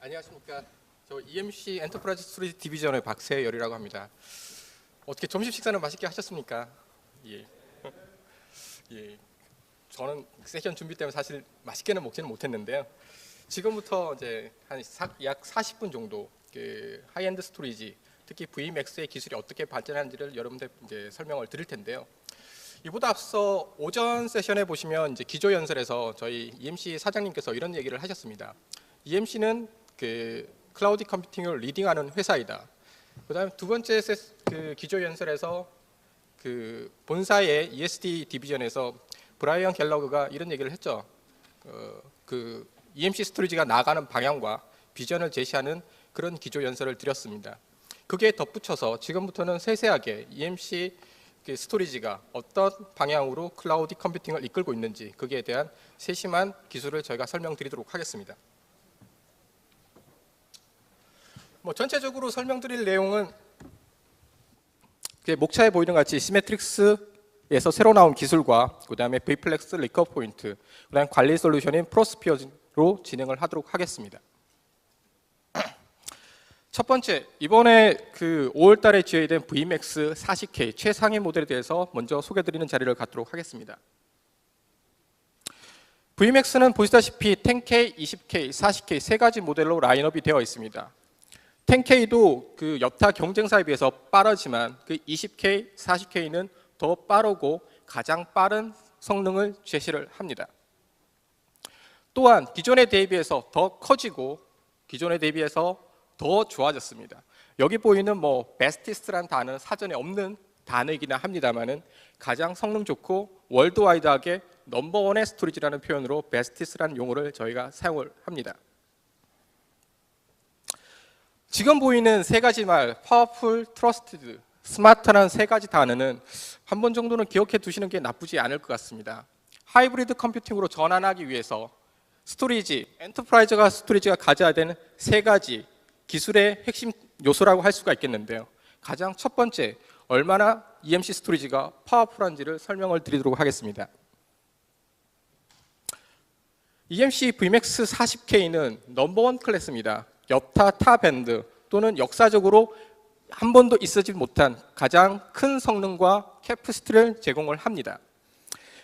안녕하십니까. 저 EMC 엔터프라이즈 스토리지 디비전의 박세열이라고 합니다. 어떻게 점심 식사는 맛있게 하셨습니까? 예. 예. 저는 세션 준비 때문에 사실 맛있게는 먹지는 못했는데요. 지금부터 이제 약 40분 정도 그 하이엔드 스토리지, 특히 VMAX의 기술이 어떻게 발전하는지를 여러분들 이제 설명을 드릴 텐데요. 이보다 앞서 오전 세션에 보시면 이제 기조 연설에서 저희 EMC 사장님께서 이런 얘기를 하셨습니다. EMC는 그 클라우드 컴퓨팅을 리딩하는 회사이다. 그다음에 두 번째 그 기조 연설에서 그 본사의 ESD 디비전에서 브라이언 갤러그가 이런 얘기를 했죠. 그 EMC 스토리지가 나아가는 방향과 비전을 제시하는 그런 기조 연설을 드렸습니다. 그게 덧붙여서 지금부터는 세세하게 EMC 스토리지가 어떤 방향으로 클라우드 컴퓨팅을 이끌고 있는지 거기에 대한 세심한 기술을 저희가 설명드리도록 하겠습니다. 전체적으로 설명드릴 내용은 목차에 보이는 같이 시메트릭스에서 새로 나온 기술과 그다음에 V플렉스 리커버 포인트, 그다음 관리 솔루션인 프로스피어로 진행을 하도록 하겠습니다. 첫 번째, 이번에 그 5월달에 GA된 VMAX 40K 최상위 모델에 대해서 먼저 소개드리는 자리를 갖도록 하겠습니다. VMAX는 보시다시피 10K, 20K, 40K 세 가지 모델로 라인업이 되어 있습니다. 10K도 그 여타 경쟁사에 비해서 빠르지만 그 20K, 40K는 더 빠르고 가장 빠른 성능을 제시를 합니다. 또한 기존에 대비해서 더 커지고 기존에 대비해서 더 좋아졌습니다. 여기 보이는 베스티스트란 단어는 사전에 없는 단어이긴 합니다만은 가장 성능 좋고 월드와이드하게 넘버원의 스토리지라는 표현으로 베스티스라는 용어를 저희가 사용을 합니다. 지금 보이는 세 가지 말, 파워풀, 트러스티드, 스마트라는 세 가지 단어는 한 번 정도는 기억해 두시는 게 나쁘지 않을 것 같습니다. 하이브리드 컴퓨팅으로 전환하기 위해서 스토리지, 엔터프라이즈가 스토리지가 가져야 되는 세 가지 기술의 핵심 요소라고 할 수가 있겠는데요. 가장 첫 번째, 얼마나 EMC 스토리지가 파워풀한지를 설명을 드리도록 하겠습니다. EMC VMAX 40K는 넘버원 클래스입니다. 여타 타 밴드 또는 역사적으로 한 번도 있어지 못한 가장 큰 성능과 캐퍼시티를 제공을 합니다.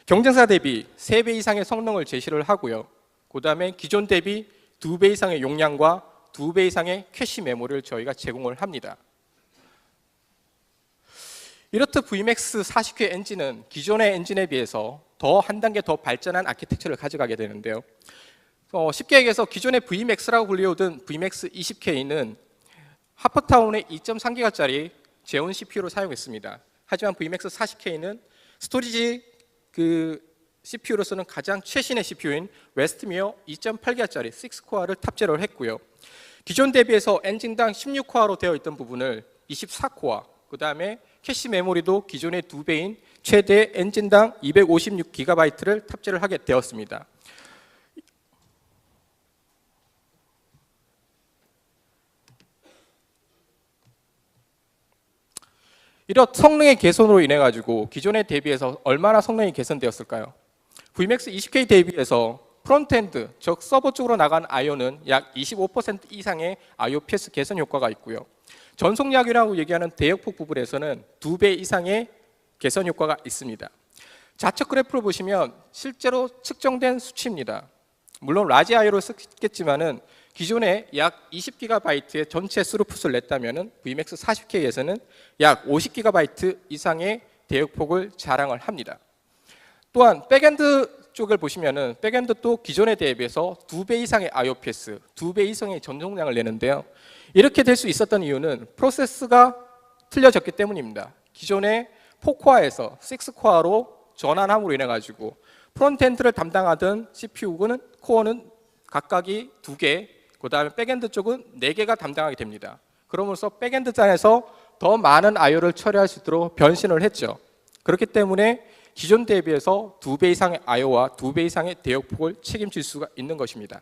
경쟁사 대비 3배 이상의 성능을 제시를 하고요. 그 다음에 기존 대비 2배 이상의 용량과 2배 이상의 캐시 메모리를 저희가 제공을 합니다. 이렇듯 VMAX 40K 엔진은 기존의 엔진에 비해서 한 단계 더 발전한 아키텍처를 가져가게 되는데요. 쉽게 얘기해서 기존의 VMAX라고 불리우던 VMAX 20K는 하퍼타운의 2.3GHz짜리 제온 CPU를 사용했습니다. 하지만 VMAX 40K는 스토리지 CPU로서는 가장 최신의 CPU인 웨스트미어 2.8GHz짜리 6코어를 탑재를 했고요. 기존 대비해서 엔진당 16코어로 되어 있던 부분을 24코어, 그 다음에 캐시 메모리도 기존의 2배인 최대 엔진당 256GB를 탑재를 하게 되었습니다. 이런 성능의 개선으로 인해 가지고 기존에 대비해서 얼마나 성능이 개선되었을까요? VMAX 20K 대비해서 프론트엔드, 즉 서버 쪽으로 나간 I/O는 약 25% 이상의 IOPS 개선 효과가 있고요. 전속약이라고 얘기하는 대역폭 부분에서는 2배 이상의 개선 효과가 있습니다. 좌측 그래프를 보시면 실제로 측정된 수치입니다. 물론 라지 I/O를 쓰겠지만은 기존에 약 20GB의 전체 스루풋을 냈다면은 VMAX 40K에서는 약 50GB 이상의 대역폭을 자랑을 합니다. 또한 백엔드 쪽을 보시면은 백엔드도 기존에 대비해서 2배 이상의 IOPS, 2배 이상의 전송량을 내는데요. 이렇게 될 수 있었던 이유는 프로세스가 틀려졌기 때문입니다. 기존의 4코어에서 6코어로 전환함으로 인해 가지고 프론트엔드를 담당하던 CPU는 코어는 각각이 2개, 그 다음에 백엔드 쪽은 4개가 담당하게 됩니다. 그러면서 백엔드 단에서 더 많은 I/O를 처리할 수 있도록 변신을 했죠. 그렇기 때문에 기존 대비해서 2배 이상의 I/O와 2배 이상의 대역폭을 책임질 수가 있는 것입니다.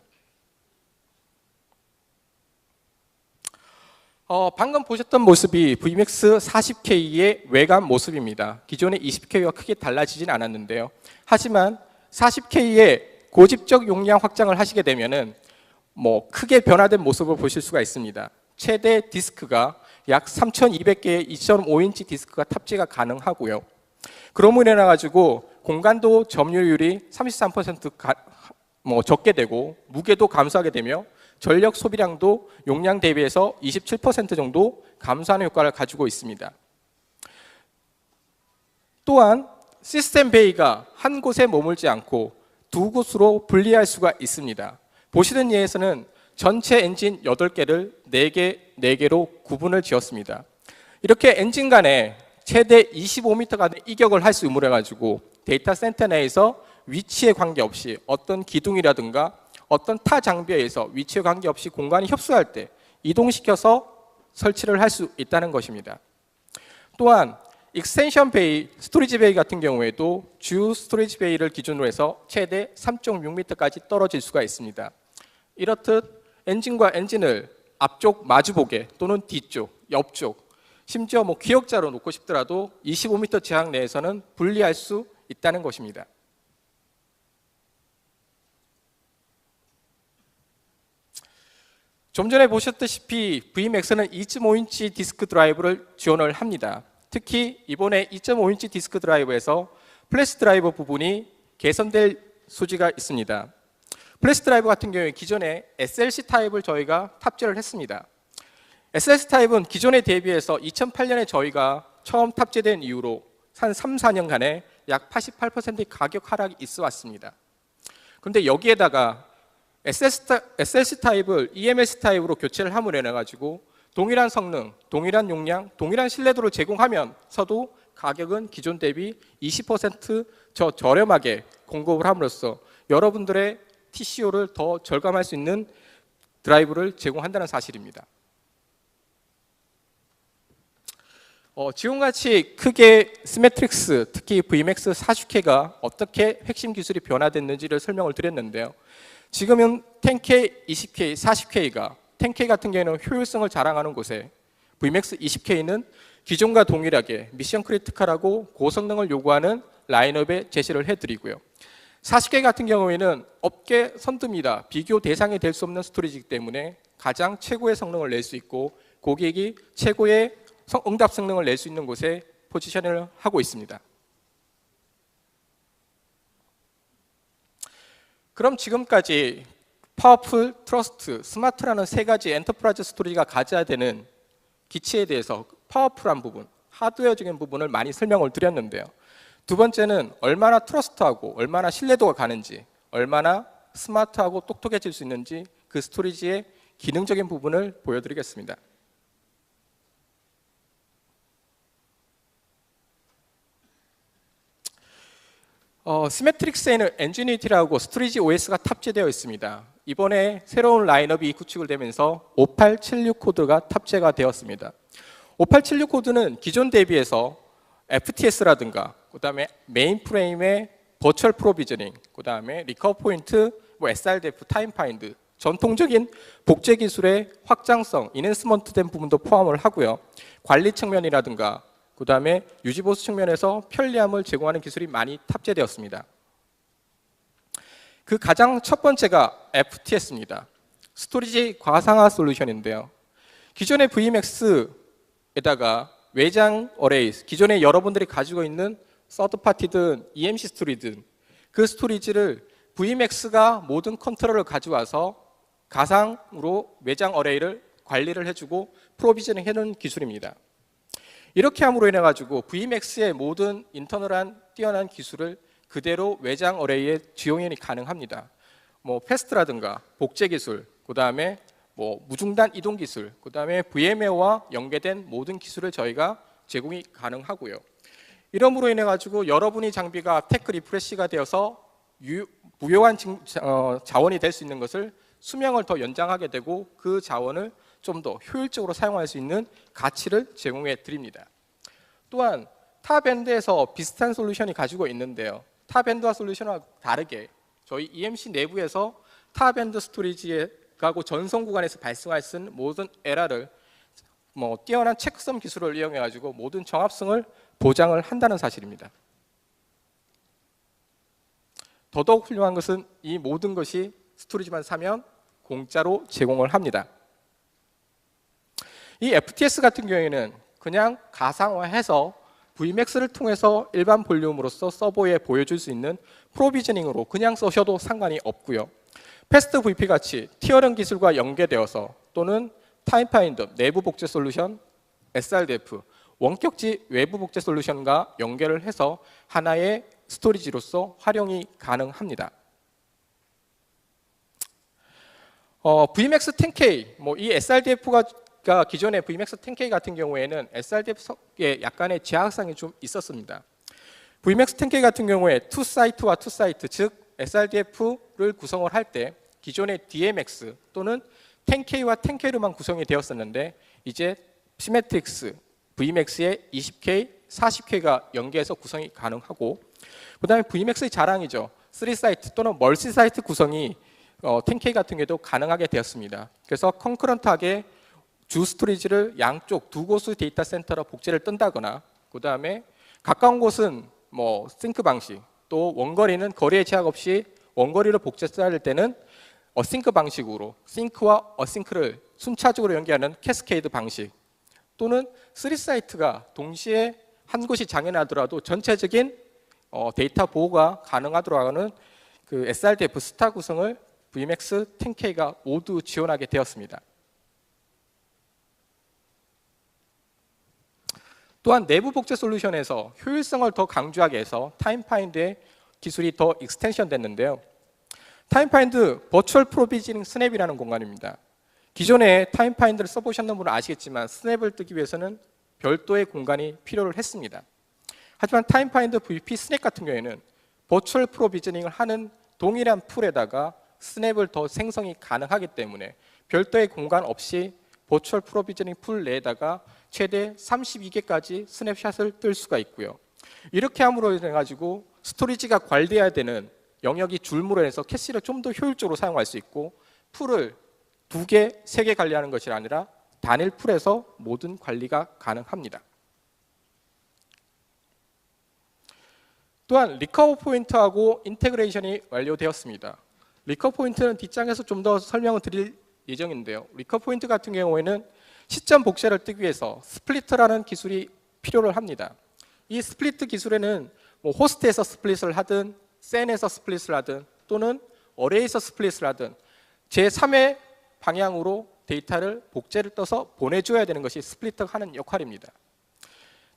방금 보셨던 모습이 VMAX 40K의 외관 모습입니다. 기존의 20K와 크게 달라지진 않았는데요. 하지만 40K의 고집적 용량 확장을 하시게 되면은 크게 변화된 모습을 보실 수가 있습니다. 최대 디스크가 약 3,200개의 2.5인치 디스크가 탑재가 가능하고요. 그럼으로 인해 가지고 공간도 점유율이 33% 적게 되고 무게도 감소하게 되며 전력 소비량도 용량 대비해서 27% 정도 감소하는 효과를 가지고 있습니다. 또한 시스템 베이가 한 곳에 머물지 않고 두 곳으로 분리할 수가 있습니다. 보시는 예에서는 전체 엔진 8개를 4개로 구분을 지었습니다. 이렇게 엔진 간에 최대 25m 간의 이격을 할 수 있음으로 해가지고 데이터 센터 내에서 위치에 관계없이 어떤 기둥이라든가 어떤 타 장비에 의해서 위치에 관계없이 공간이 협소할 때 이동시켜서 설치를 할 수 있다는 것입니다. 또한 익스텐션 베이, 스토리지 베이 같은 경우에도 주 스토리지 베이를 기준으로 해서 최대 3.6m까지 떨어질 수가 있습니다. 이렇듯 엔진과 엔진을 앞쪽 마주보게 또는 뒤쪽, 옆쪽, 심지어 기역자로 놓고 싶더라도 25m 지상 내에서는 분리할 수 있다는 것입니다. 좀 전에 보셨다시피 VMAX는 2.5인치 디스크 드라이브를 지원을 합니다. 특히 이번에 2.5인치 디스크 드라이브에서 플래시 드라이버 부분이 개선될 소지가 있습니다. 플래시 드라이브 같은 경우에 기존에 SLC 타입을 저희가 탑재를 했습니다. SLC 타입은 기존에 대비해서 2008년에 저희가 처음 탑재된 이후로 한 3, 4년간에 약 88%의 가격 하락이 있어 왔습니다. 그런데 여기에다가 SLC 타입을 EMS 타입으로 교체를 함으로 인해 가지고 동일한 성능, 동일한 용량, 동일한 신뢰도를 제공하면서도 가격은 기존 대비 20% 저렴하게 공급을 함으로써 여러분들의 TCO를 더 절감할 수 있는 드라이브를 제공한다는 사실입니다. 지금같이 크게 시메트릭스, 특히 VMAX 40K가 어떻게 핵심 기술이 변화됐는지를 설명을 드렸는데요. 지금은 10K, 20K, 40K가 10K 같은 경우에는 효율성을 자랑하는 곳에 VMAX 20K는 기존과 동일하게 미션 크리티컬하고 고성능을 요구하는 라인업에 제시를 해드리고요. 40K 같은 경우에는 업계 선두입니다. 비교 대상이 될 수 없는 스토리지이기 때문에 가장 최고의 성능을 낼 수 있고 고객이 최고의 응답 성능을 낼 수 있는 곳에 포지션을 하고 있습니다. 그럼 지금까지 파워풀, 트러스트, 스마트라는 세 가지 엔터프라이즈 스토리지가 가져야 되는 기치에 대해서 파워풀한 부분, 하드웨어적인 부분을 많이 설명을 드렸는데요. 두 번째는 얼마나 트러스트하고 얼마나 신뢰도가 가는지, 얼마나 스마트하고 똑똑해질 수 있는지 그 스토리지의 기능적인 부분을 보여드리겠습니다. 시메트릭스에는 엔지니티라고 스토리지 OS가 탑재되어 있습니다. 이번에 새로운 라인업이 구축을 되면서 5876 코드가 탑재가 되었습니다. 5876 코드는 기존 대비해서 FTS라든가 그다음에 메인프레임의 버추얼 프로비저닝, 그다음에 리커버 포인트, SRDF, 타임 파인드, 전통적인 복제 기술의 확장성, 인핸스먼트된 부분도 포함을 하고요. 관리 측면이라든가 그다음에 유지 보수 측면에서 편리함을 제공하는 기술이 많이 탑재되었습니다. 그 가장 첫 번째가 FTS입니다. 스토리지 과상화 솔루션인데요. 기존의 VMAX에다가 외장 어레이, 기존에 여러분들이 가지고 있는 서드파티든 EMC 스토리든 그 스토리지를 VMAX가 모든 컨트롤을 가져와서 가상으로 외장 어레이를 관리를 해주고 프로비저닝 해놓은 기술입니다. 이렇게 함으로 인해 가지고 VMAX의 모든 인터널한 뛰어난 기술을 그대로 외장 어레이에 지원이 가능합니다. 패스트라든가 복제 기술, 그다음에 무중단 이동 기술, 그다음에 VMware와 연계된 모든 기술을 저희가 제공이 가능하고요. 이러므로 인해 가지고 여러분의 장비가 테크 리프레시가 되어서 무효한 자원이 될 수 있는 것을 수명을 더 연장하게 되고 그 자원을 좀 더 효율적으로 사용할 수 있는 가치를 제공해 드립니다. 또한 타 밴드에서 비슷한 솔루션이 가지고 있는데요. 타 밴드와 솔루션과 다르게 저희 EMC 내부에서 타 밴드 스토리지에 가고 전송 구간에서 발생할 수 있는 모든 에러를 뛰어난 체크섬 기술을 이용해 가지고 모든 정합성을 보장을 한다는 사실입니다. 더더욱 훌륭한 것은 이 모든 것이 스토리지만 사면 공짜로 제공을 합니다. 이 FTS 같은 경우에는 그냥 가상화해서 VMAX를 통해서 일반 볼륨으로서 서버에 보여줄 수 있는 프로비저닝으로 그냥 써셔도 상관이 없고요. 패스트 VP 같이 티어링 기술과 연계되어서 또는 타임파인더 내부 복제 솔루션, SRDF 원격지 외부 복제 솔루션과 연결을 해서 하나의 스토리지로서 활용이 가능합니다. VMAX 10K, 이 SRDF가 기존의 VMAX 10K 같은 경우에는 SRDF에 약간의 제약상이 좀 있었습니다. VMAX 10K 같은 경우에 투 사이트와 투 사이트, 즉 SRDF를 구성을 할 때 기존의 DMX 또는 10K와 10K로만 구성이 되었었는데 이제 시메트릭스 VMAX의 20K, 40K가 연계해서 구성이 가능하고 그 다음에 VMAX의 자랑이죠. 3사이트 또는 멀티사이트 구성이 10K 같은 경우에도 가능하게 되었습니다. 그래서 컨커런트하게 주 스토리지를 양쪽 두 곳의 데이터 센터로 복제를 뜬다거나 그 다음에 가까운 곳은 싱크 방식 또 원거리는 거리의 제약 없이 원거리로 복제해야 할 때는 어싱크 방식으로 싱크와 어싱크를 순차적으로 연계하는 캐스케이드 방식 또는 3사이트가 동시에 한 곳이 장애나더라도 전체적인 데이터 보호가 가능하도록 하는 그 SRDF 스타 구성을 VMAX 10K가 모두 지원하게 되었습니다. 또한 내부 복제 솔루션에서 효율성을 더 강조하게 해서 타임파인드의 기술이 더 익스텐션 됐는데요. 타임파인드 버추얼 프로비저닝 스냅이라는 공간입니다. 기존에 타임파인드를 써보셨는 분은 아시겠지만 스냅을 뜨기 위해서는 별도의 공간이 필요를 했습니다. 하지만 타임파인드 VP 스냅 같은 경우에는 버추얼 프로비저닝을 하는 동일한 풀에다가 스냅을 더 생성이 가능하기 때문에 별도의 공간 없이 버추얼 프로비저닝 풀 내에다가 최대 32개까지 스냅샷을 뜰 수가 있고요. 이렇게 함으로 인해 가지고 스토리지가 관리해야 되는 영역이 줄므로 해서 캐시를 좀 더 효율적으로 사용할 수 있고 풀을 2개, 3개 관리하는 것이 아니라 단일 풀에서 모든 관리가 가능합니다. 또한 리커버 포인트하고 인테그레이션이 완료되었습니다. 리커버 포인트는 뒷장에서 좀 더 설명을 드릴 예정인데요. 리커버 포인트 같은 경우에는 시점 복제를 뜨기 위해서 스플리트라는 기술이 필요를 합니다. 이 스플리트 기술에는 호스트에서 스플릿을 하든 센에서 스플릿을 하든 또는 어레이에서 스플릿을 하든 제3의 방향으로 데이터를 복제를 떠서 보내줘야 되는 것이 스플리트가 하는 역할입니다.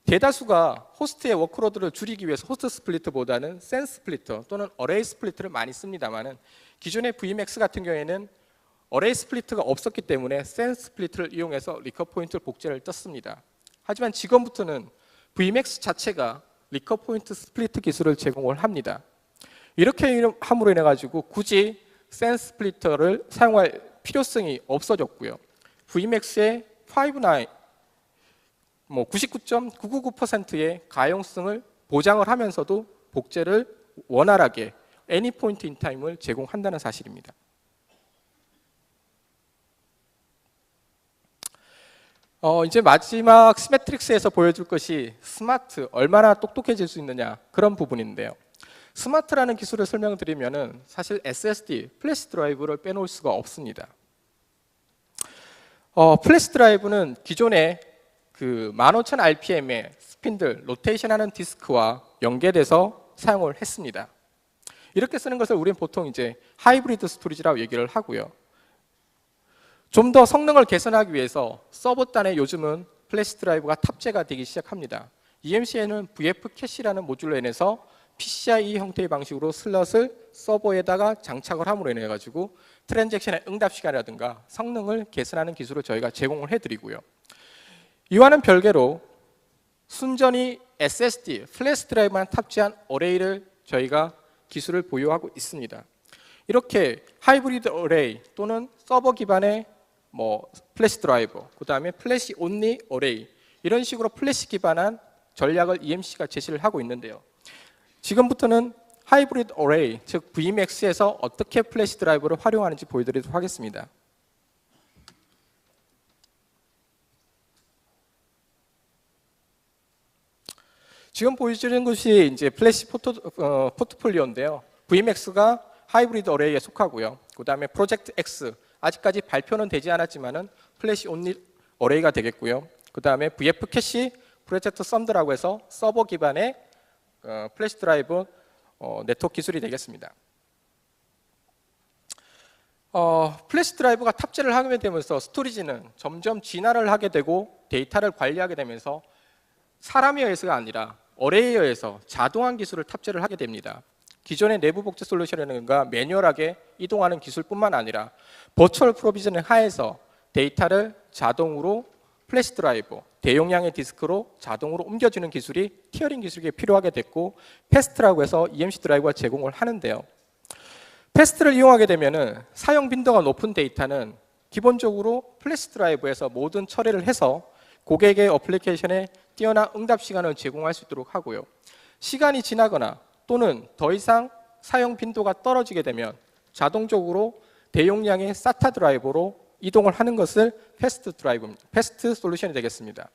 대다수가 호스트의 워크로드를 줄이기 위해서 호스트 스플리트보다는 센 스플리트 또는 어레이 스플리트를 많이 씁니다만 기존의 VMAX 같은 경우에는 어레이 스플리트가 없었기 때문에 센 스플리트를 이용해서 리커버 포인트 복제를 떴습니다. 하지만 지금부터는 VMAX 자체가 리커버 포인트 스플리트 기술을 제공을 합니다. 이렇게 함으로 인해 가지고 굳이 센 스플리터를 사용할 필요성이 없어졌고요. VMAX의 5.9 99.999%의 가용성을 보장을 하면서도 복제를 원활하게 any point in time을 제공한다는 사실입니다. 이제 마지막 시메트릭스에서 보여줄 것이 스마트, 얼마나 똑똑해질 수 있느냐 그런 부분인데요. 스마트라는 기술을 설명드리면은 사실 SSD, 플래시 드라이브를 빼놓을 수가 없습니다. 플래시 드라이브는 기존에 그 15,000rpm의 스핀들, 로테이션하는 디스크와 연계돼서 사용을 했습니다. 이렇게 쓰는 것을 우리는 보통 이제 하이브리드 스토리지라고 얘기를 하고요. 좀 더 성능을 개선하기 위해서 서버단에 요즘은 플래시 드라이브가 탑재가 되기 시작합니다. EMC에는 VF 캐시라는 모듈로 인해서 PCIe 형태의 방식으로 슬롯을 서버에다가 장착을 함으로 인해 가지고 트랜잭션의 응답 시간이라든가 성능을 개선하는 기술을 저희가 제공을 해드리고요. 이와는 별개로 순전히 SSD, 플래시 드라이브만 탑재한 어레이를 저희가 기술을 보유하고 있습니다. 이렇게 하이브리드 어레이 또는 서버 기반의 플래시 드라이버, 그 다음에 플래시 온리 어레이 이런 식으로 플래시 기반한 전략을 EMC가 제시를 하고 있는데요. 지금부터는 하이브리드 어레이, 즉 VMAX에서 어떻게 플래시 드라이브를 활용하는지 보여드리도록 하겠습니다. 지금 보여주는 것이 이제 플래시 포트폴리오인데요. VMAX가 하이브리드 어레이에 속하고요. 그 다음에 프로젝트 X, 아직까지 발표는 되지 않았지만은 플래시 온리 어레이가 되겠고요. 그 다음에 VF 캐시 프로젝트 썸드라고 해서 서버 기반의 플래시 드라이브 네트워크 기술이 되겠습니다. 플래시 드라이브가 탑재를 하게 되면서 스토리지는 점점 진화를 하게 되고 데이터를 관리하게 되면서 사람에 의해서가 아니라 어레이에 의해서 자동화 기술을 탑재를 하게 됩니다. 기존의 내부 복제 솔루션이라든가 매뉴얼하게 이동하는 기술뿐만 아니라 버추얼 프로비저닝 하에서 데이터를 자동으로 플래시 드라이브, 대용량의 디스크로 자동으로 옮겨주는 기술이 티어링 기술이 필요하게 됐고 패스트라고 해서 EMC 드라이브가 제공을 하는데요. 패스트를 이용하게 되면 사용 빈도가 높은 데이터는 기본적으로 플래시 드라이브에서 모든 처리를 해서 고객의 어플리케이션에 뛰어난 응답 시간을 제공할 수 있도록 하고요. 시간이 지나거나 또는 더 이상 사용 빈도가 떨어지게 되면 자동적으로 대용량의 SATA 드라이버로 이동을 하는 것을 패스트 드라이브입니다. 패스트 솔루션이 되겠습니다.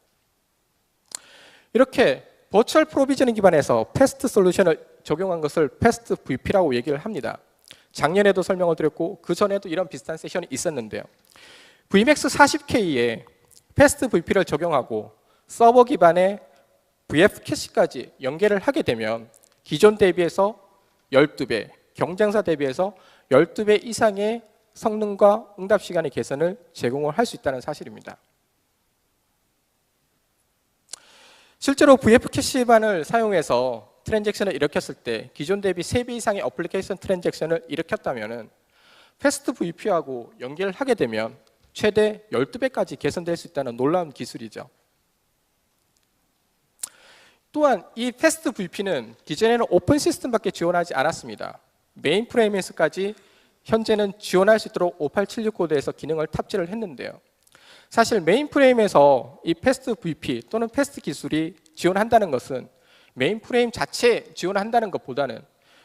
이렇게 버추얼 프로비저닝 기반에서 패스트 솔루션을 적용한 것을 패스트 VP라고 얘기를 합니다. 작년에도 설명을 드렸고 그 전에도 이런 비슷한 세션이 있었는데요. VMAX 40K에 패스트 VP를 적용하고 서버 기반의 VF 캐시까지 연계를 하게 되면 기존 대비해서 12배, 경쟁사 대비해서 12배 이상의 성능과 응답 시간의 개선을 제공을 할 수 있다는 사실입니다. 실제로 VF 캐시반을 사용해서 트랜잭션을 일으켰을 때 기존 대비 3배 이상의 어플리케이션 트랜잭션을 일으켰다면 패스트 VP하고 연결을 하게 되면 최대 12배까지 개선될 수 있다는 놀라운 기술이죠. 또한 이 패스트 VP는 기존에는 오픈 시스템밖에 지원하지 않았습니다. 메인 프레임에서까지 현재는 지원할 수 있도록 5876 코드에서 기능을 탑재를 했는데요. 사실 메인 프레임에서 이 패스트 VP 또는 패스트 기술이 지원한다는 것은 메인 프레임 자체 지원한다는 것보다는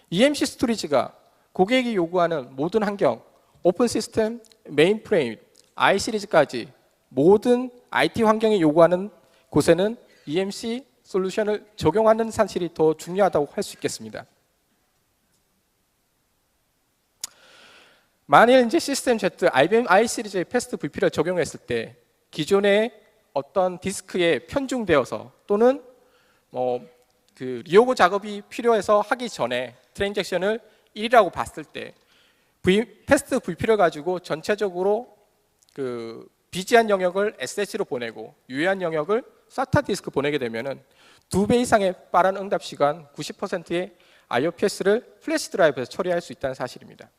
EMC 스토리지가 고객이 요구하는 모든 환경, 오픈 시스템, 메인 프레임, I 시리즈까지 모든 IT 환경이 요구하는 곳에는 EMC 솔루션을 적용하는 사실이 더 중요하다고 할 수 있겠습니다. 만일 이제 시스템 Z, IBM I 시리즈의 패스트 VP를 적용했을 때 기존의 어떤 디스크에 편중되어서 또는 그 리오고 작업이 필요해서 하기 전에 트랜잭션을 1이라고 봤을 때 패스트 VP를 가지고 전체적으로 그 비지한 영역을 SSD로 보내고 유효한 영역을 SATA 디스크 보내게 되면은 2배 이상의 빠른 응답 시간, 90%의 IOPS를 플래시 드라이브에서 처리할 수 있다는 사실입니다.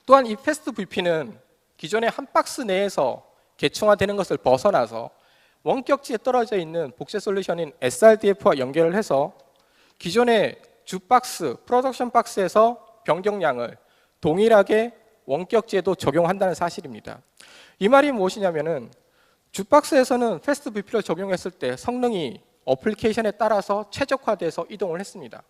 또한 이 패스트 VP는 기존의 한 박스 내에서 계층화되는 것을 벗어나서 원격지에 떨어져 있는 복제 솔루션인 SRDF와 연결을 해서 기존의 주박스, 프로덕션 박스에서 변경량을 동일하게 원격지에도 적용한다는 사실입니다. 이 말이 무엇이냐면은 주박스에서는 패스트 VP를 적용했을 때 성능이 어플리케이션에 따라서 최적화돼서 이동을 했습니다.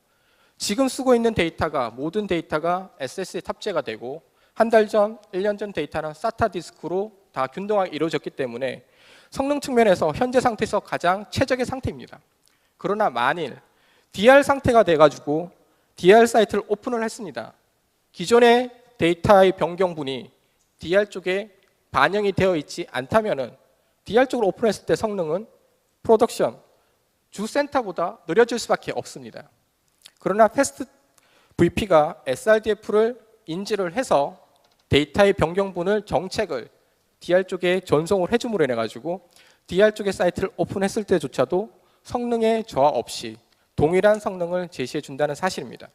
지금 쓰고 있는 데이터가 모든 데이터가 SSD에 탑재가 되고 한 달 전, 1년 전 데이터는 SATA 디스크로 다 균등하게 이루어졌기 때문에 성능 측면에서 현재 상태에서 가장 최적의 상태입니다. 그러나 만일 DR 상태가 돼가지고 DR 사이트를 오픈을 했습니다. 기존의 데이터의 변경분이 DR 쪽에 반영이 되어 있지 않다면은 DR 쪽으로 오픈했을 때 성능은 프로덕션 주 센터보다 느려질 수밖에 없습니다. 그러나 패스트 VP가 SRDF를 인지를 해서 데이터의 변경분을 정책을 DR 쪽에 전송을 해줌으로 인해 가지고 DR 쪽의 사이트를 오픈했을 때조차도 성능의 저하 없이 동일한 성능을 제시해 준다는 사실입니다.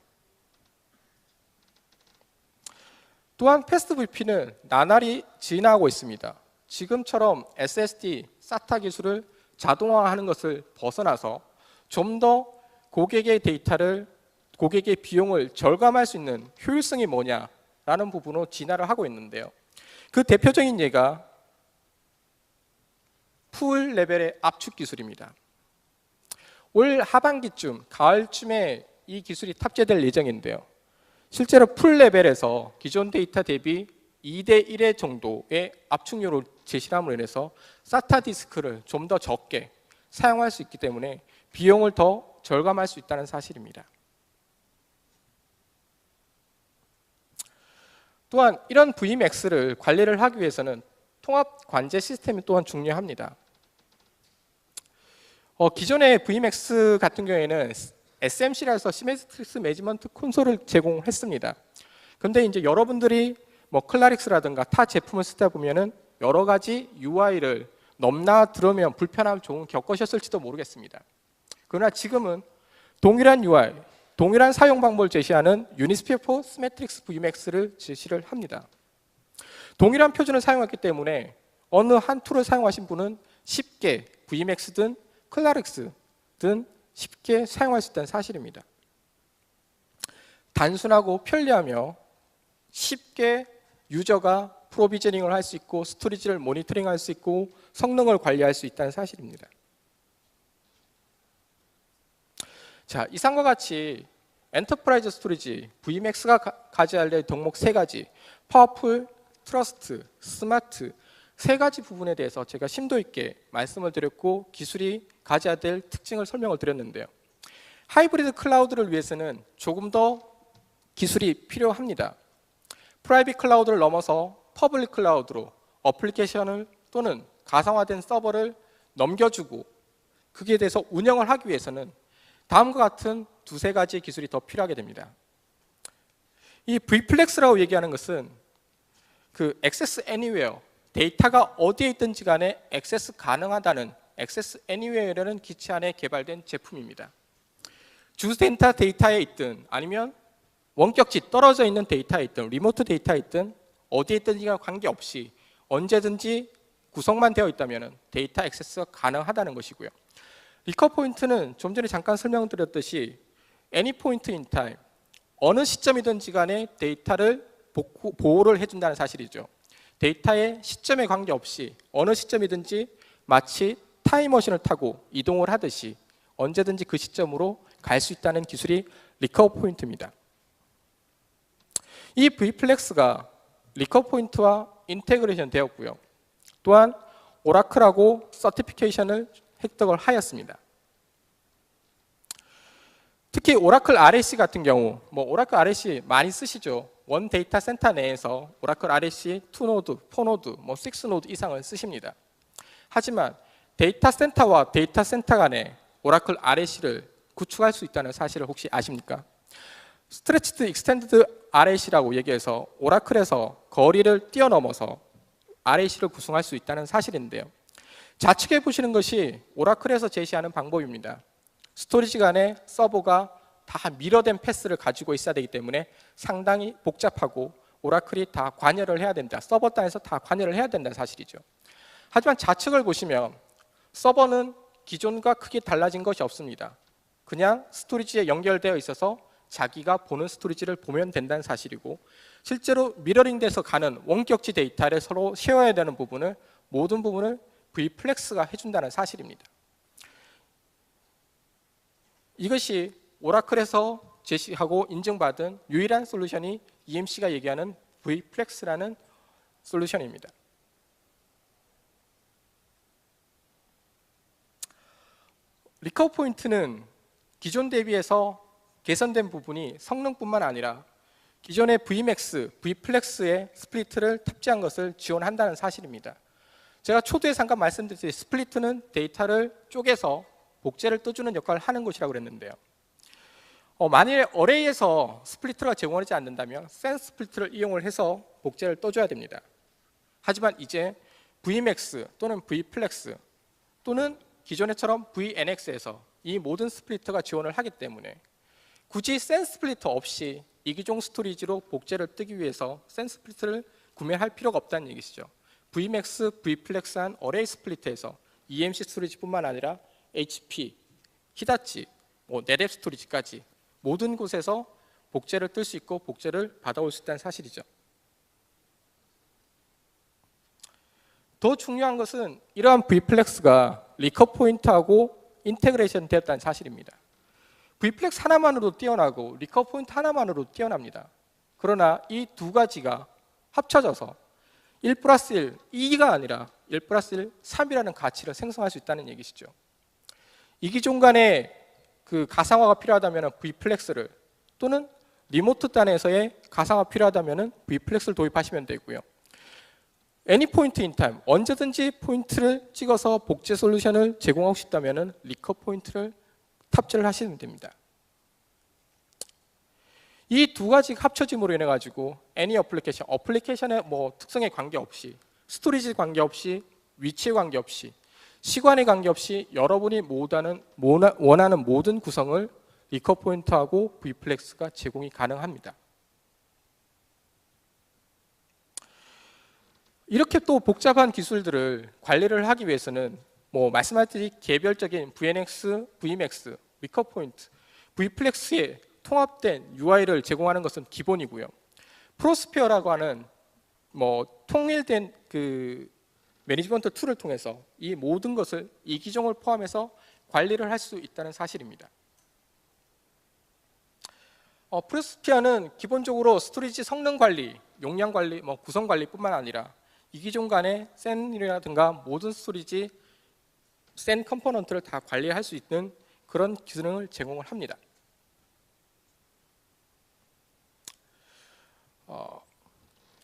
또한 패스트 VP는 나날이 진화하고 있습니다. 지금처럼 SSD, SATA 기술을 자동화하는 것을 벗어나서 좀 더 고객의 데이터를 고객의 비용을 절감할 수 있는 효율성이 뭐냐라는 부분으로 진화를 하고 있는데요. 그 대표적인 예가 풀 레벨의 압축 기술입니다. 올 하반기쯤, 가을쯤에 이 기술이 탑재될 예정인데요. 실제로 풀 레벨에서 기존 데이터 대비 2대 1의 정도의 압축률을 제시함으로 인해서 SATA 디스크를 좀 더 적게 사용할 수 있기 때문에 비용을 더 절감할 수 있다는 사실입니다. 또한 이런 Vmax를 관리를 하기 위해서는 통합 관제 시스템이 또한 중요합니다. 기존의 Vmax 같은 경우에는 SMC라서 시메트릭스 매니지먼트 콘솔을 제공했습니다. 근데 이제 여러분들이 뭐 클라릭스라든가 타 제품을 쓰다 보면은 여러 가지 UI를 넘나들으면 불편함을 조금 겪으셨을지도 모르겠습니다. 그러나 지금은 동일한 UI, 동일한 사용 방법을 제시하는 유니스피어 포 시메트릭스 Vmax를 제시를 합니다. 동일한 표준을 사용했기 때문에 어느 한 툴을 사용하신 분은 쉽게 Vmax든 클라릭스든 쉽게 사용할 수 있다는 사실입니다. 단순하고 편리하며 쉽게 유저가 프로비저닝을 할 수 있고 스토리지를 모니터링할 수 있고 성능을 관리할 수 있다는 사실입니다. 자, 이상과 같이 엔터프라이즈 스토리지 Vmax가 가져야 할 덕목 3가지 파워풀, 트러스트, 스마트 3가지 부분에 대해서 제가 심도 있게 말씀을 드렸고 기술이 가져야 될 특징을 설명을 드렸는데요. 하이브리드 클라우드를 위해서는 조금 더 기술이 필요합니다. 프라이빗 클라우드를 넘어서 퍼블릭 클라우드로 어플리케이션을 또는 가상화된 서버를 넘겨주고 거기에 대해서 운영을 하기 위해서는 다음과 같은 2-3가지 기술이 더 필요하게 됩니다. 이 V플렉스라고 얘기하는 것은 그 액세스 애니웨어, 데이터가 어디에 있든지 간에 액세스 가능하다는 액세스 애니웨어라는 기체 안에 개발된 제품입니다. 주 데이터에 있든 아니면 원격지 떨어져 있는 데이터에 있든 리모트 데이터에 있든 어디에 있든지가 관계없이 언제든지 구성만 되어 있다면 데이터 액세스가 가능하다는 것이고요. 리커 포인트는 좀 전에 잠깐 설명드렸듯이 any point in time, 어느 시점이든지 간에 데이터를 보호를 해준다는 사실이죠. 데이터의 시점에 관계없이 어느 시점이든지 마치 타임머신을 타고 이동을 하듯이 언제든지 그 시점으로 갈 수 있다는 기술이 리커 포인트입니다. 이 V플렉스가 리커 포인트와 인테그레이션 되었고요. 또한 오라클하고 서티피케이션을 획득을 하였습니다. 특히 오라클 RAC 같은 경우, 오라클 RAC 많이 쓰시죠. 원 데이터 센터 내에서 오라클 RAC 2노드, 4노드, 6노드 이상을 쓰십니다. 하지만 데이터 센터와 데이터 센터 간에 오라클 RAC를 구축할 수 있다는 사실을 혹시 아십니까? 스트레치드 익스텐디드 RAC라고 얘기해서 오라클에서 거리를 뛰어넘어서 RAC를 구성할 수 있다는 사실인데요. 좌측에 보시는 것이 오라클에서 제시하는 방법입니다. 스토리지 간에 서버가 다 미러된 패스를 가지고 있어야 되기 때문에 상당히 복잡하고 오라클이 다 관여를 해야 된다. 서버 단에서 다 관여를 해야 된다는 사실이죠. 하지만 좌측을 보시면 서버는 기존과 크게 달라진 것이 없습니다. 그냥 스토리지에 연결되어 있어서 자기가 보는 스토리지를 보면 된다는 사실이고 실제로 미러링돼서 가는 원격지 데이터를 서로 쉐어해야 되는 부분을 모든 부분을 V플렉스가 해준다는 사실입니다. 이것이 오라클에서 제시하고 인증받은 유일한 솔루션이 EMC가 얘기하는 V플렉스라는 솔루션입니다. 리커버 포인트는 기존 대비해서 개선된 부분이 성능뿐만 아니라 기존의 Vmax, V플렉스의 스플리트를 탑재한 것을 지원한다는 사실입니다. 제가 초두에 잠깐 말씀드렸듯이 스플리트는 데이터를 쪼개서 복제를 떠주는 역할을 하는 것이라고 그랬는데요. 만일 어레이에서 스플리트가 제공하지 않는다면 센스 스플리트를 이용을 해서 복제를 떠줘야 됩니다. 하지만 이제 Vmax 또는 V플렉스 또는 기존에처럼 VNX에서 이 모든 스플리트가 지원을 하기 때문에 굳이 센스 스플리트 없이 이기종 스토리지로 복제를 뜨기 위해서 센스 스플리트를 구매할 필요가 없다는 얘기시죠. Vmax, V플렉스한 어레이 스플리트에서 EMC 스토리지뿐만 아니라 HP, 히다치, 넷앱 스토리지까지 모든 곳에서 복제를 뜰 수 있고 복제를 받아올 수 있다는 사실이죠. 더 중요한 것은 이러한 V플렉스가 리커 포인트하고 인테그레이션 되었다는 사실입니다. V플렉스 하나만으로도 뛰어나고 리커 포인트 하나만으로도 뛰어납니다. 그러나 이 두 가지가 합쳐져서 1 플러스 1, 2가 아니라 1 플러스 1, 3이라는 가치를 생성할 수 있다는 얘기시죠. 이기종 간의 그 가상화가 필요하다면 V플렉스를 또는 리모트 단에서의 가상화 필요하다면 V플렉스를 도입하시면 되고요. Any point in time, 언제든지 포인트를 찍어서 복제 솔루션을 제공하고 싶다면 리커 포인트를 탑재를 하시면 됩니다. 이 두 가지 합쳐짐으로 인해 가지고 any 어플리케이션의 뭐 특성에 관계없이, 스토리지 관계없이, 위치에 관계없이, 시간에 관계없이 여러분이 원하는 모든 구성을 리커 포인트하고 V플렉스가 제공이 가능합니다. 이렇게 또 복잡한 기술들을 관리를 하기 위해서는 뭐 말씀하셨듯이 개별적인 VNX, Vmax, 리커 포인트, V플렉스에 통합된 UI를 제공하는 것은 기본이고요. 프로스피어라고 하는 뭐 통일된 그 매니지먼트 툴을 통해서 이 모든 것을 이 기종을 포함해서 관리를 할 수 있다는 사실입니다. 프로스피어는 기본적으로 스토리지 성능 관리, 용량 관리, 뭐 구성 관리뿐만 아니라 이 기종 간의 샌이라든가 모든 스토리지 샌 컴포넌트를 다 관리할 수 있는 그런 기능을 제공을 합니다.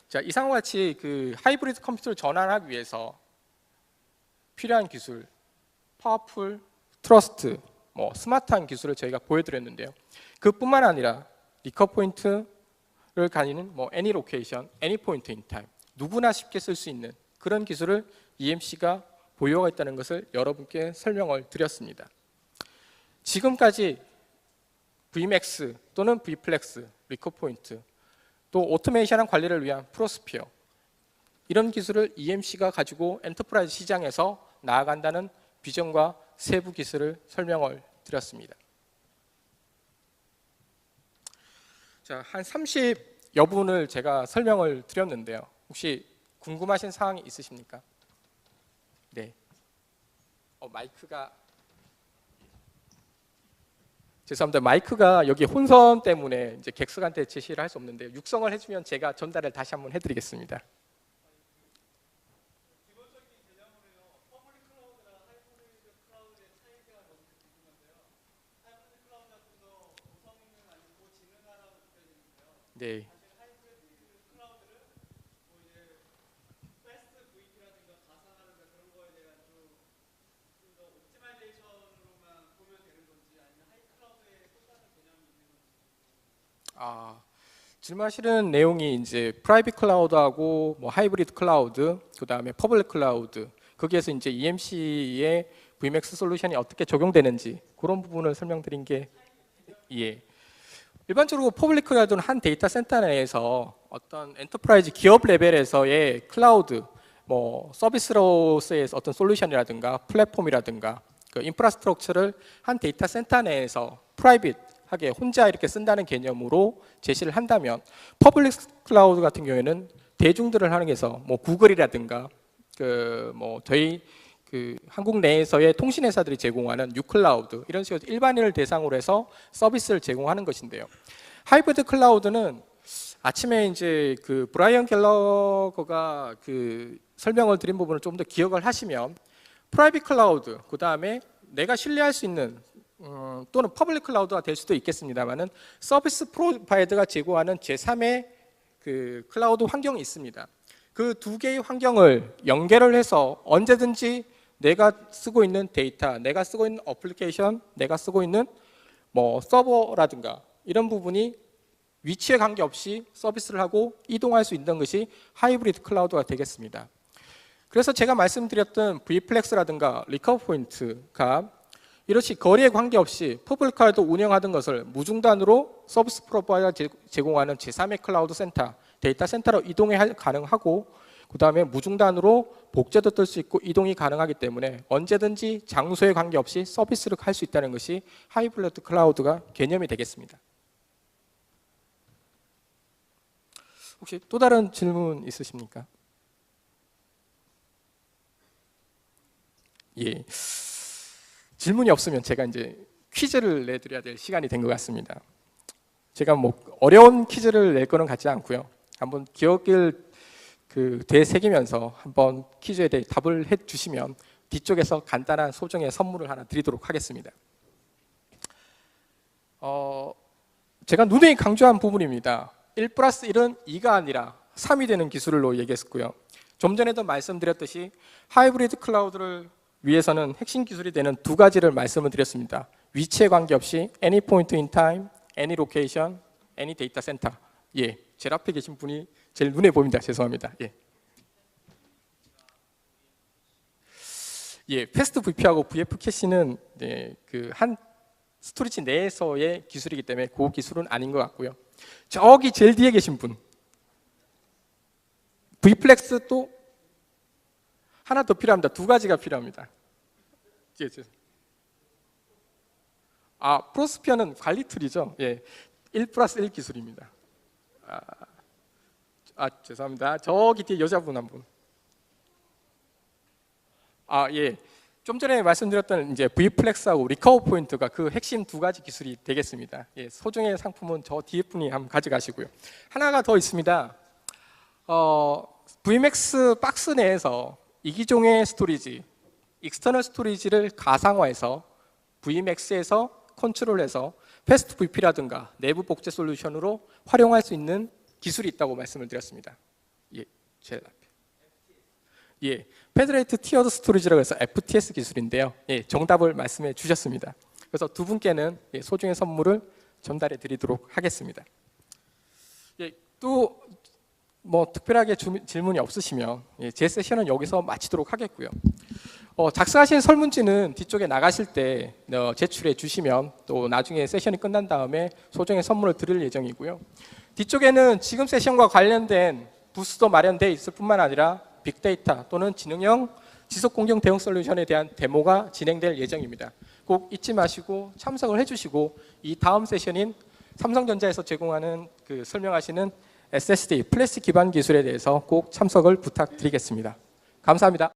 자, 이상과 같이 그 하이브리드 컴퓨터를 전환하기 위해서 필요한 기술, 파워풀, 트러스트, 뭐 스마트한 기술을 저희가 보여드렸는데요. 그뿐만 아니라 리커 포인트를 가리는 뭐 any location, any point in time, 누구나 쉽게 쓸 수 있는 그런 기술을 EMC가 보유하고 있다는 것을 여러분께 설명을 드렸습니다. 지금까지 Vmax 또는 V플렉스, 리커 포인트, 또 오토메이션한 관리를 위한 프로스피어, 이런 기술을 EMC가 가지고 엔터프라이즈 시장에서 나아간다는 비전과 세부 기술을 설명을 드렸습니다. 자, 한 30여 분을 제가 설명을 드렸는데요. 혹시 궁금하신 사항이 있으십니까? 네. 마이크가 죄송합니다. 마이크가 여기 혼선 때문에 이제 객석한테 제시를 할 수 없는데 육성을 해주면 제가 전달을 다시 한번 해드리겠습니다. 기본적인 개념으로요. 퍼블릭 클라우드랑 하이브리드 클라우드의 차이가 너무 궁금한데요. 하이브리드 클라우드 같은 거 고성능 아니고 지능화라고 느껴지는데요. 네. 질문하시는 내용이 이제 프라이빗 클라우드하고 뭐 하이브리드 클라우드, 그 다음에 퍼블릭 클라우드, 거기에서 이제 EMC의 Vmax 솔루션이 어떻게 적용되는지 그런 부분을 설명드린 게 예. 일반적으로 퍼블릭 클라우드는 한 데이터 센터 내에서 어떤 엔터프라이즈 기업 레벨에서의 클라우드, 뭐 서비스로서의 어떤 솔루션이라든가 플랫폼이라든가 그 인프라스트럭처를 한 데이터 센터 내에서 프라이빗 하게 혼자 이렇게 쓴다는 개념으로 제시를 한다면, 퍼블릭 클라우드 같은 경우에는 대중들을 하는게서 뭐 구글이라든가 저희 한국 내에서의 통신회사들이 제공하는 유클라우드 이런 식으로 일반인을 대상으로 해서 서비스를 제공하는 것인데요. 하이브리드 클라우드는 아침에 이제 그 브라이언 갤러거가 그 설명을 드린 부분을 좀 더 기억을 하시면, 프라이빗 클라우드, 그 다음에 내가 신뢰할 수 있는 또는 퍼블릭 클라우드가 될 수도 있겠습니다만은 서비스 프로바이더가 제공하는 제3의 그 클라우드 환경이 있습니다. 그 두 개의 환경을 연결을 해서 언제든지 내가 쓰고 있는 데이터, 내가 쓰고 있는 어플리케이션, 내가 쓰고 있는 뭐 서버라든가 이런 부분이 위치에 관계없이 서비스를 하고 이동할 수 있는 것이 하이브리드 클라우드가 되겠습니다. 그래서 제가 말씀드렸던 V플렉스라든가 리커 포인트가 이렇게 거리에 관계없이 퍼블릭 클라우드 운영하던 것을 무중단으로 서비스 프로바이더가 제공하는 제3의 클라우드 센터, 데이터 센터로 이동이 가능하고, 그 다음에 무중단으로 복제도 뜰 수 있고 이동이 가능하기 때문에 언제든지 장소에 관계없이 서비스를 할 수 있다는 것이 하이브리드 클라우드가 개념이 되겠습니다. 혹시 또 다른 질문 있으십니까? 예. 질문이 없으면 제가 이제 퀴즈를 내드려야 될 시간이 된 것 같습니다. 제가 뭐 어려운 퀴즈를 낼 거는 같지 않고요. 한번 기억을 되새기면서 한번 퀴즈에 대해 답을 해주시면 뒤쪽에서 간단한 소정의 선물을 하나 드리도록 하겠습니다. 제가 누누이 강조한 부분입니다. 1 플러스 1은 2가 아니라 3이 되는 기술로 얘기했고요. 좀 전에도 말씀드렸듯이 하이브리드 클라우드를 위해서는 핵심 기술이 되는 두 가지를 말씀을 드렸습니다. 위치에 관계없이 any point in time, any location, any data center. 예, 제일 앞에 계신 분이 제일 눈에 보입니다. 죄송합니다. 예. 예, 패스트 VP하고 VF 캐시는 그 한 스토리지 내에서의 기술이기 때문에 그 기술은 아닌 것 같고요. 저기 제일 뒤에 계신 분, V플렉스 또 하나 더 필요합니다. 두 가지가 필요합니다. 예, 프로스피어는 관리 툴이죠. 예, 1 플러스 1 기술입니다. 죄송합니다. 저기 뒤에 여자분 한 분. 예. 좀 전에 말씀드렸던 이제 V플렉스하고 리커버 포인트가 그 핵심 두 가지 기술이 되겠습니다. 예, 소중의 상품은 저 뒤에 분이 한번 가져가시고요. 하나가 더 있습니다. VMAX 박스 내에서 이기종의 스토리지, 익스터널 스토리지를 가상화해서 VMAX에서 컨트롤해서 패스트 VP라든가 내부 복제 솔루션으로 활용할 수 있는 기술이 있다고 말씀을 드렸습니다. 예, 제일 앞에. 예, 페드레이트 티어드 스토리지라고 해서 FTS 기술인데요. 예, 정답을 말씀해 주셨습니다. 그래서 두 분께는 소중의 선물을 전달해 드리도록 하겠습니다. 예, 또 뭐 특별하게 질문이 없으시면 제 세션은 여기서 마치도록 하겠고요. 작성하신 설문지는 뒤쪽에 나가실 때 제출해 주시면 또 나중에 세션이 끝난 다음에 소정의 선물을 드릴 예정이고요. 뒤쪽에는 지금 세션과 관련된 부스도 마련되어 있을 뿐만 아니라 빅데이터 또는 지능형 지속공정 대응 솔루션에 대한 데모가 진행될 예정입니다. 꼭 잊지 마시고 참석을 해주시고 이 다음 세션인 삼성전자에서 제공하는 그 설명하시는 SSD 플래시 기반 기술에 대해서 꼭 참석을 부탁드리겠습니다. 감사합니다.